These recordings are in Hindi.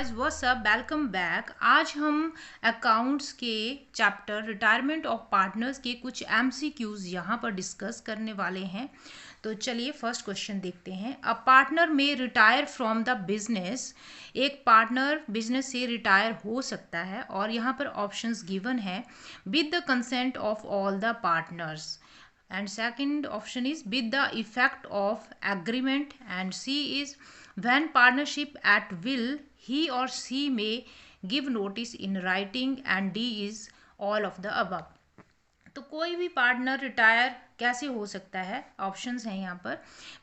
Guys, what's up, welcome back. आज हम अकाउंट्स के चैप्टर रिटायरमेंट ऑफ पार्टनर्स के कुछ एमसीक्यूज यहाँ पर डिस्कस करने वाले हैं। तो चलिए फर्स्ट क्वेश्चन देखते हैं। अ पार्टनर में रिटायर फ्रॉम द बिजनेस। एक पार्टनर बिजनेस से रिटायर हो सकता है और यहाँ पर ऑप्शंस गिवन है with the consent of all the partners, and second option is with the effect of agreement, and C is when partnership at will he or she may give notice in writing, and D is all of the above। तो कोई भी पार्टनर रिटायर कैसे हो सकता है, ऑप्शंस हैं यहाँ पर।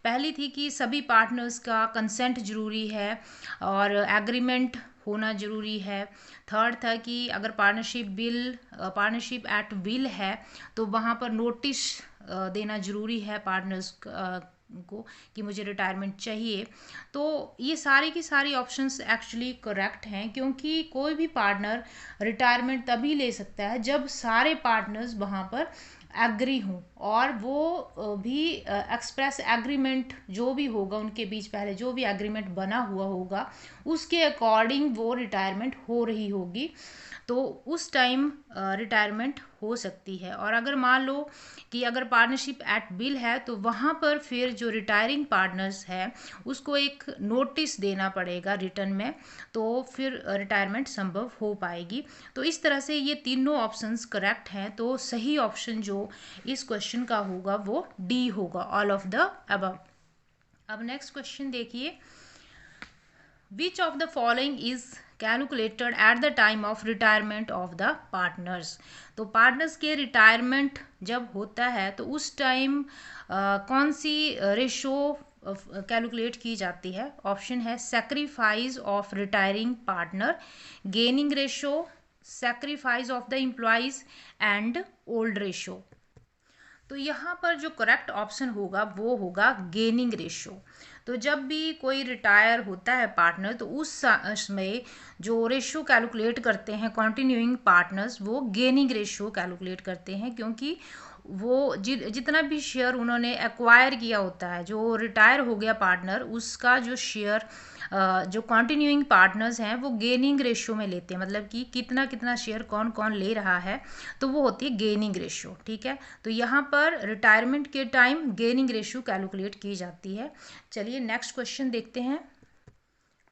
पहली थी कि सभी पार्टनर्स का कंसेंट जरूरी है और एग्रीमेंट होना जरूरी है। थर्ड था कि अगर पार्टनरशिप एट विल है तो वहाँ पर नोटिस देना जरूरी है पार्टनर्स को कि मुझे रिटायरमेंट चाहिए। तो ये सारी की सारी ऑप्शंस एक्चुअली करेक्ट हैं, क्योंकि कोई भी पार्टनर रिटायरमेंट तभी ले सकता है जब सारे पार्टनर्स वहाँ पर एग्री हों और वो भी एक्सप्रेस एग्रीमेंट जो भी होगा उनके बीच, पहले जो भी एग्रीमेंट बना हुआ होगा उसके अकॉर्डिंग वो रिटायरमेंट हो रही होगी, तो उस टाइम रिटायरमेंट हो सकती है। और अगर मान लो कि अगर पार्टनरशिप एट विल है तो वहाँ पर फिर जो रिटायरिंग पार्टनर्स है उसको एक नोटिस देना पड़ेगा रिटर्न में, तो फिर रिटायरमेंट संभव हो पाएगी। तो इस तरह से ये तीनों ऑप्शंस करेक्ट हैं, तो सही ऑप्शन जो इस क्वेश्चन का होगा वो डी होगा, ऑल ऑफ द अबव। अब नेक्स्ट क्वेश्चन देखिए, विच of the following is calculated at the time of retirement of the partners. तो पार्टनर्स के रिटायरमेंट जब होता है तो उस टाइम कौन सी रेशो कैलकुलेट की जाती है। ऑप्शन है sacrifice of retiring partner, gaining ratio, sacrifice of the employees and old ratio. तो यहाँ पर जो करेक्ट ऑप्शन होगा वो होगा गेनिंग रेशो। तो जब भी कोई रिटायर होता है पार्टनर तो उस समय जो रेशो कैलकुलेट करते हैं कंटिन्यूइंग पार्टनर्स वो गेनिंग रेशो कैलकुलेट करते हैं, क्योंकि वो जितना भी शेयर उन्होंने एक्वायर किया होता है, जो रिटायर हो गया पार्टनर उसका जो शेयर जो कंटिन्यूइंग पार्टनर्स हैं वो गेनिंग रेशो में लेते हैं, मतलब कि कितना कितना शेयर कौन कौन ले रहा है, तो वो होती है गेनिंग रेशो। ठीक है, तो यहाँ पर रिटायरमेंट के टाइम गेनिंग रेशो कैलकुलेट की जाती है। चलिए नेक्स्ट क्वेश्चन देखते हैं।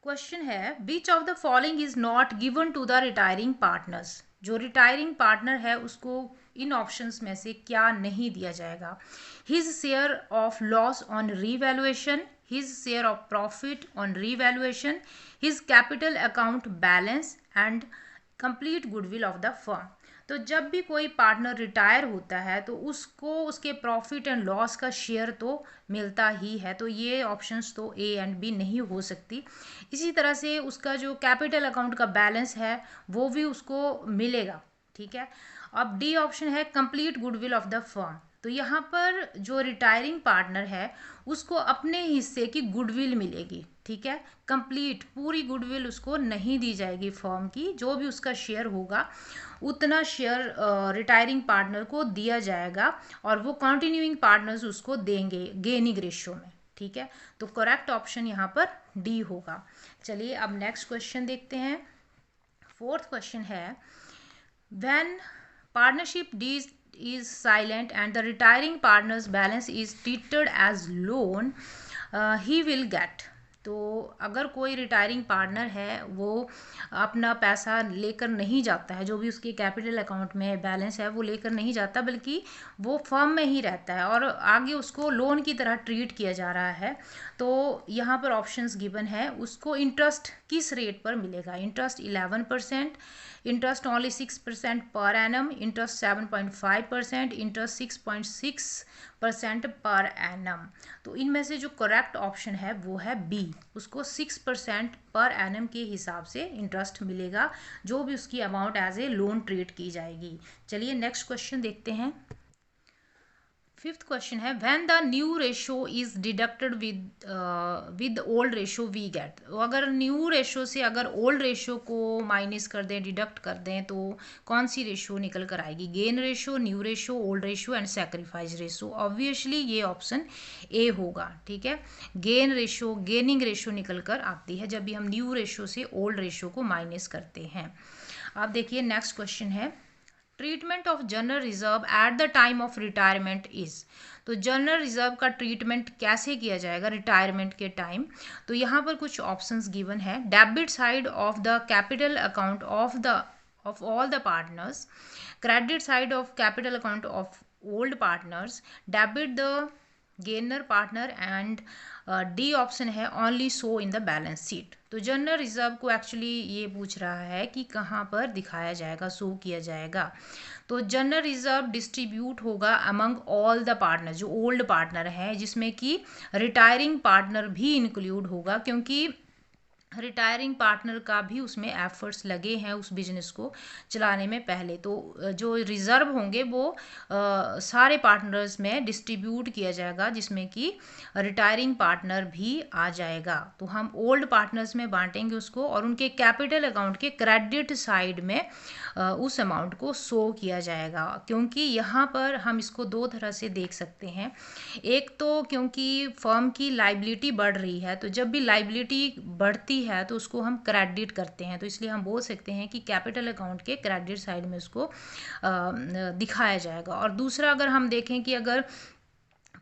क्वेश्चन है which of the following is not given to the retiring partners. जो रिटायरिंग पार्टनर है उसको इन ऑप्शंस में से क्या नहीं दिया जाएगा। His share of loss on revaluation, his share of profit on revaluation, his capital account balance and complete goodwill of the firm. तो जब भी कोई पार्टनर रिटायर होता है तो उसको उसके प्रॉफिट एंड लॉस का शेयर तो मिलता ही है, तो ये ऑप्शंस तो ए एंड बी नहीं हो सकती। इसी तरह से उसका जो कैपिटल अकाउंट का बैलेंस है वो भी उसको मिलेगा। ठीक है, अब डी ऑप्शन है complete goodwill of the firm. तो यहाँ पर जो रिटायरिंग पार्टनर है उसको अपने हिस्से की गुडविल मिलेगी। ठीक है, कंप्लीट पूरी गुडविल उसको नहीं दी जाएगी फर्म की, जो भी उसका शेयर होगा उतना शेयर रिटायरिंग पार्टनर को दिया जाएगा और वो कंटिन्यूइंग पार्टनर्स उसको देंगे गेनिंग रेशियो में। ठीक है, तो करेक्ट ऑप्शन यहाँ पर डी होगा। चलिए अब नेक्स्ट क्वेश्चन देखते हैं। फोर्थ क्वेश्चन है when partnership deed is silent and the retiring partner's balance is treated as loan, he will get। तो अगर कोई रिटायरिंग पार्टनर है वो अपना पैसा लेकर नहीं जाता है, जो भी उसके कैपिटल अकाउंट में बैलेंस है वो लेकर नहीं जाता, बल्कि वो फर्म में ही रहता है और आगे उसको लोन की तरह ट्रीट किया जा रहा है, तो यहाँ पर ऑप्शंस गिवन है उसको इंटरेस्ट किस रेट पर मिलेगा। Interest 11%, interest only 6% per annum, interest 7.5%, interest 6.6% per annum. तो इनमें से जो करेक्ट ऑप्शन है वो है बी, उसको 6% पर एनम के हिसाब से इंटरेस्ट मिलेगा, जो भी उसकी amount as a loan treat की जाएगी। चलिए नेक्स्ट क्वेश्चन देखते हैं। फिफ्थ क्वेश्चन है when the new ratio is deducted with old ratio we get. अगर न्यू रेशो से अगर ओल्ड रेशो को माइनस कर दें, डिडक्ट कर दें, तो कौन सी रेशो निकल कर आएगी? Gain ratio, new ratio, old ratio and sacrifice ratio. Obviously ये ऑप्शन ए होगा। ठीक है, गेन रेशो, गेनिंग रेशो निकल कर आती है जब भी हम न्यू रेशो से ओल्ड रेशो को माइनस करते हैं। अब देखिए नेक्स्ट क्वेश्चन है treatment of general reserve eight the time of retirement is. तो जनरल रिजर्व का ट्रीटमेंट कैसे किया जाएगा रिटायरमेंट के टाइम? तो यहाँ पर कुछ ऑप्शंस गिवन है। Debit side of the capital account of all the partners, credit side of capital account of old partners, debit the gainer partner and D option है only so in the balance sheet. तो जनरल रिजर्व को एक्चुअली ये पूछ रहा है कि कहाँ पर दिखाया जाएगा, शो किया जाएगा। तो जनरल रिजर्व डिस्ट्रीब्यूट होगा अमंग ऑल द पार्टनर, जो ओल्ड पार्टनर है, जिसमें कि रिटायरिंग पार्टनर भी इंक्लूड होगा, क्योंकि रिटायरिंग पार्टनर का भी उसमें एफर्ट्स लगे हैं उस बिजनेस को चलाने में पहले। तो जो रिजर्व होंगे वो सारे पार्टनर्स में डिस्ट्रीब्यूट किया जाएगा, जिसमें कि रिटायरिंग पार्टनर भी आ जाएगा। तो हम ओल्ड पार्टनर्स में बांटेंगे उसको, और उनके कैपिटल अकाउंट के क्रेडिट साइड में उस अमाउंट को शो किया जाएगा। क्योंकि यहाँ पर हम इसको दो तरह से देख सकते हैं। एक तो क्योंकि फर्म की लाइबिलिटी बढ़ रही है, तो जब भी लाइबिलिटी बढ़ती है तो उसको हम क्रेडिट करते हैं, तो इसलिए हम बोल सकते हैं कि कैपिटल अकाउंट के क्रेडिट साइड में उसको दिखाया जाएगा। और दूसरा अगर हम देखें कि अगर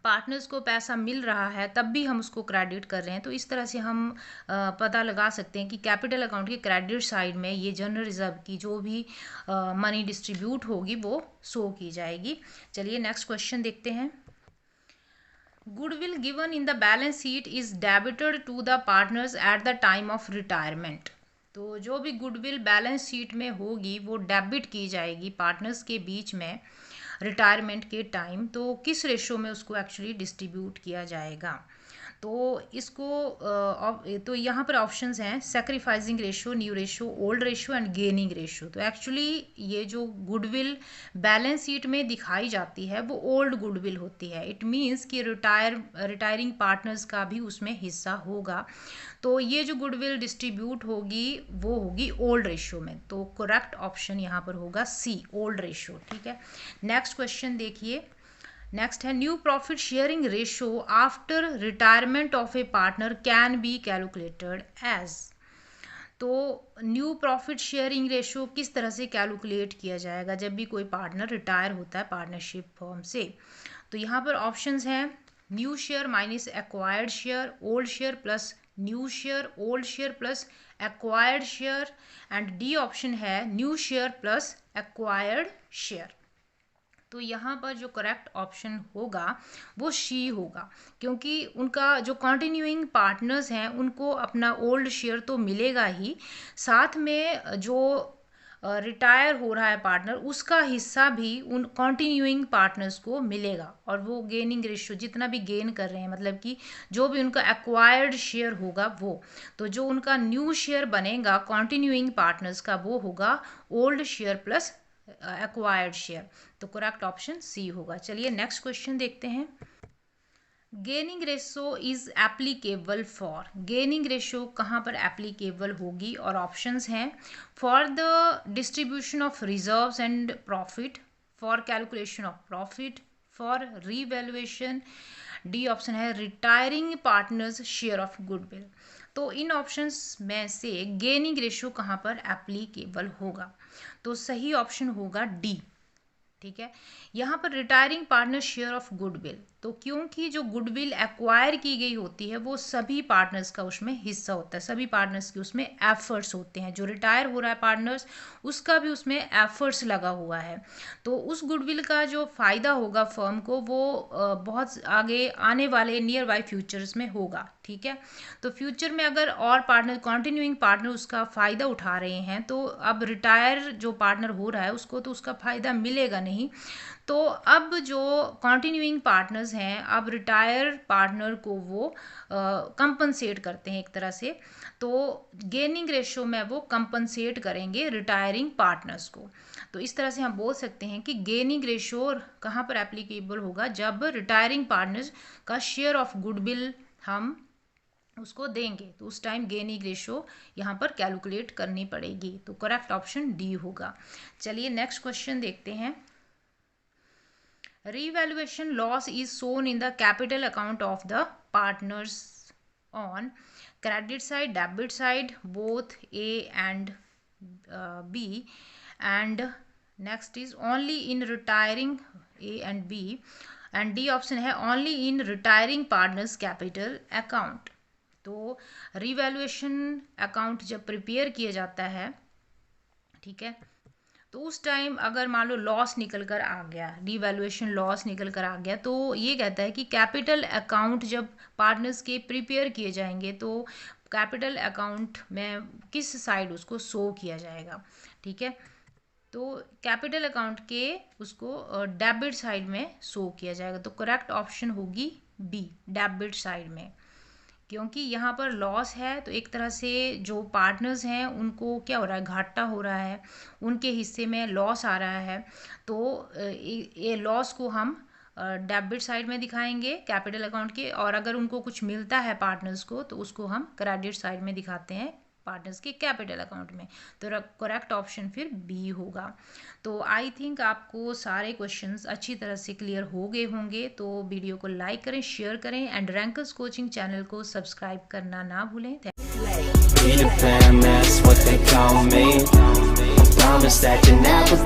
पार्टनर्स को पैसा मिल रहा है तब भी हम उसको क्रेडिट कर रहे हैं, तो इस तरह से हम पता लगा सकते हैं कि कैपिटल अकाउंट के क्रेडिट साइड में ये जनरल रिजर्व की जो भी मनी डिस्ट्रीब्यूट होगी वो शो की जाएगी। चलिए नेक्स्ट क्वेश्चन देखते हैं। Goodwill given in the balance sheet is debited to the partners at the time of retirement. तो जो भी गुडविल बैलेंस शीट में होगी वो डेबिट की जाएगी पार्टनर्स के बीच में रिटायरमेंट के टाइम। तो किस रेशो में उसको एक्चुअली डिस्ट्रीब्यूट किया जाएगा? तो इसको तो यहाँ पर ऑप्शंस हैं sacrificing ratio, new ratio, old ratio and gaining ratio. तो एक्चुअली ये जो गुडविल बैलेंस शीट में दिखाई जाती है वो ओल्ड गुडविल होती है। इट मीन्स कि रिटायरिंग पार्टनर्स का भी उसमें हिस्सा होगा। तो ये जो गुडविल डिस्ट्रीब्यूट होगी वो होगी ओल्ड रेशो में। तो करेक्ट ऑप्शन यहाँ पर होगा सी, ओल्ड रेशो। ठीक है, नेक्स्ट क्वेश्चन देखिए। नेक्स्ट है new profit sharing ratio after retirement of a partner can be calculated as. तो न्यू प्रॉफिट शेयरिंग रेशो किस तरह से कैलकुलेट किया जाएगा जब भी कोई पार्टनर रिटायर होता है पार्टनरशिप फर्म से? तो यहाँ पर ऑप्शंस हैं new share minus acquired share, old share plus new share, old share plus acquired share, and D option है new share plus acquired share. तो यहाँ पर जो करेक्ट ऑप्शन होगा वो सी होगा, क्योंकि उनका जो कंटिन्यूइंग पार्टनर्स हैं उनको अपना ओल्ड शेयर तो मिलेगा ही, साथ में जो रिटायर हो रहा है पार्टनर उसका हिस्सा भी उन कंटिन्यूइंग पार्टनर्स को मिलेगा। और वो गेनिंग रेशियो जितना भी गेन कर रहे हैं, मतलब कि जो भी उनका एक्वायर्ड शेयर होगा वो, तो जो उनका न्यू शेयर बनेगा कंटिन्यूइंग पार्टनर्स का वो होगा old share plus acquired share. तो करेक्ट ऑप्शन सी होगा। चलिए नेक्स्ट क्वेश्चन देखते हैं। Gaining ratio is applicable for. Gaining ratio कहाँ पर एप्लीकेबल होगी? और ऑप्शंस हैं for the distribution of reserves and profit, for calculation of profit, for revaluation, D option है retiring partners share of goodwill. तो इन ऑप्शंस में से गेनिंग रेशो कहाँ पर एप्लीकेबल होगा? तो सही ऑप्शन होगा डी। ठीक है, यहाँ पर retiring partner share of goodwill, तो क्योंकि जो गुडविल एक्वायर की गई होती है वो सभी पार्टनर्स का उसमें हिस्सा होता है, सभी पार्टनर्स के उसमें एफर्ट्स होते हैं। जो रिटायर हो रहा है पार्टनर्स उसका भी उसमें एफर्ट्स लगा हुआ है, तो उस गुडविल का जो फ़ायदा होगा फर्म को वो बहुत आगे आने वाले नियर बाई फ्यूचर्स में होगा। ठीक है, तो फ्यूचर में अगर और पार्टनर कंटिन्यूइंग पार्टनर उसका फ़ायदा उठा रहे हैं तो अब रिटायर जो पार्टनर हो रहा है उसको तो उसका फ़ायदा मिलेगा नहीं, नहीं। तो अब जो कंटिन्यूइंग पार्टनर्स हैं, अब रिटायर पार्टनर को वो कंपनसेट करते हैं एक तरह से। तो गेनिंग रेशो में वो कंपनसेट करेंगे रिटायरिंग पार्टनर्स को। तो इस तरह से हम बोल सकते हैं कि गेनिंग रेशो कहाँ पर एप्लीकेबल होगा, जब रिटायरिंग पार्टनर्स का शेयर ऑफ गुडविल हम उसको देंगे, तो उस टाइम गेनिंग रेशो यहाँ पर कैलकुलेट करनी पड़ेगी। तो करेक्ट ऑप्शन डी होगा। चलिए नेक्स्ट क्वेश्चन देखते हैं। Revaluation loss is shown in the capital account of the partners on credit side, debit side, both A and B, and next is only in retiring A and B, and D option है only in retiring partners capital account। तो रिवैल्यूएशन अकाउंट जब प्रिपेयर किया जाता है, ठीक है, तो उस टाइम अगर मान लो लॉस निकल कर आ गया, डिवैल्यूएशन लॉस निकल कर आ गया, तो ये कहता है कि कैपिटल अकाउंट जब पार्टनर्स के प्रिपेयर किए जाएंगे तो कैपिटल अकाउंट में किस साइड उसको शो किया जाएगा, ठीक है। तो कैपिटल अकाउंट के उसको डेबिट साइड में शो किया जाएगा। तो करेक्ट ऑप्शन होगी बी, डेबिट साइड में, क्योंकि यहाँ पर लॉस है तो एक तरह से जो पार्टनर्स हैं उनको क्या हो रहा है, घाटा हो रहा है, उनके हिस्से में लॉस आ रहा है। तो ये लॉस को हम डेबिट साइड में दिखाएंगे कैपिटल अकाउंट के, और अगर उनको कुछ मिलता है पार्टनर्स को तो उसको हम क्रेडिट साइड में दिखाते हैं पार्टनर्स के कैपिटल अकाउंट में। तो करेक्ट ऑप्शन फिर बी होगा। तो आई थिंक आपको सारे क्वेश्चंस अच्छी तरह से क्लियर हो गए होंगे। तो वीडियो को लाइक करें, शेयर करें एंड रैंकर्स कोचिंग चैनल को सब्सक्राइब करना ना भूलें। Peter Pan, that's what they call me. I promise that you never